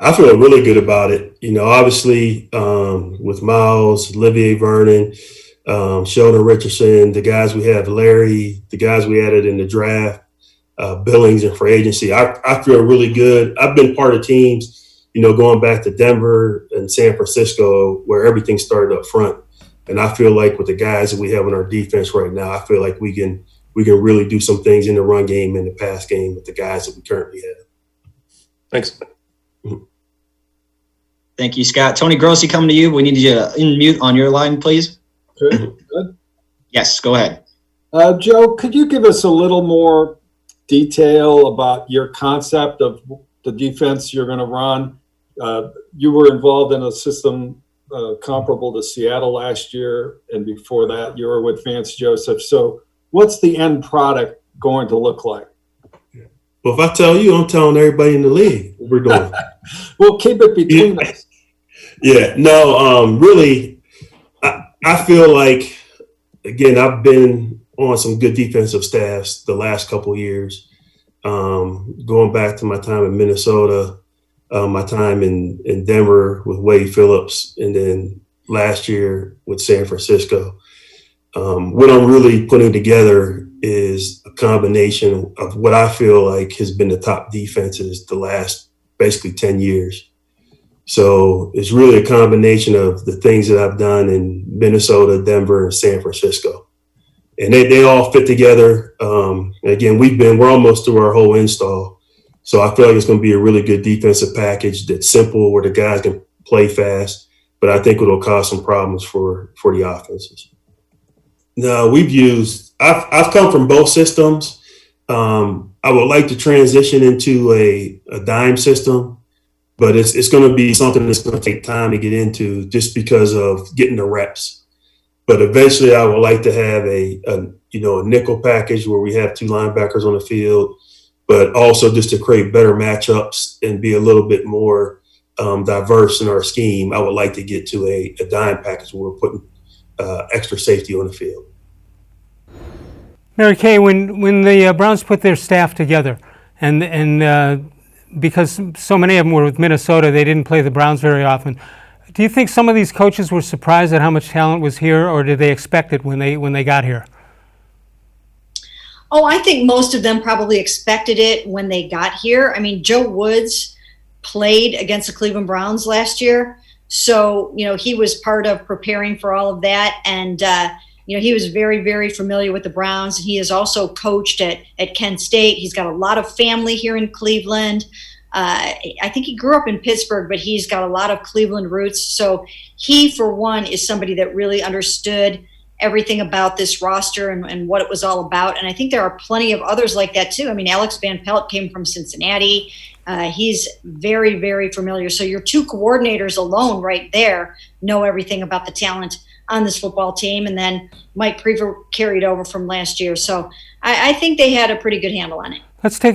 I feel really good about it. Obviously, with Miles, Olivier Vernon, Sheldon Richardson, the guys we have, Larry, the guys we added in the draft, Billings and free agency. I feel really good. I've been part of teams, going back to Denver and San Francisco, where everything started up front. And I feel like with the guys that we have in our defense right now, I feel like we can really do some things in the run game and the pass game with the guys that we currently have. Thanks. Thank you, Scott. Tony Grossi, coming to you. We need you to unmute on your line, please. Okay, good. Yes, go ahead. Joe, could you give us a little more detail about your concept of the defense you're going to run? You were involved in a system comparable to Seattle last year, and before that you were with Vance Joseph. So what's the end product going to look like? Well, if I tell you, I'm telling everybody in the league what we're doing. We'll keep it between us. Yeah, no, really, I feel like, again, I've been on some good defensive staffs the last couple of years. Going back to my time in Minnesota, my time in Denver with Wade Phillips, and then last year with San Francisco. What I'm really putting together is a combination of what I feel like has been the top defenses the last basically 10 years. So it's really a combination of the things that I've done in Minnesota, Denver, and San Francisco. And they all fit together. Again, we're almost through our whole install. So I feel like it's going to be a really good defensive package that's simple, where the guys can play fast, but I think it'll cause some problems for the offenses. No, I've come from both systems. I would like to transition into a dime system, but it's going to be something that's going to take time to get into just because of getting the reps. But eventually I would like to have a nickel package where we have two linebackers on the field, but also just to create better matchups and be a little bit more diverse in our scheme. I would like to get to a dime package where we're putting extra safety on the field. Mary-Kay, when the Browns put their staff together, and because so many of them were with Minnesota, they didn't play the Browns very often. Do you think some of these coaches were surprised at how much talent was here, or did they expect it when they got here? Oh, I think most of them probably expected it when they got here. I mean, Joe Woods played against the Cleveland Browns last year, so he was part of preparing for all of that, and he was very, very familiar with the Browns. He has also coached at Kent State. He's got a lot of family here in Cleveland. I think he grew up in Pittsburgh, but he's got a lot of Cleveland roots. So he, for one, is somebody that really understood everything about this roster and what it was all about. And I think there are plenty of others like that too. I mean, Alex Van Pelt came from Cincinnati. He's very, very familiar. So your two coordinators alone right there know everything about the talent on this football team. And then Mike Prever carried over from last year. So I think they had a pretty good handle on it. Let's take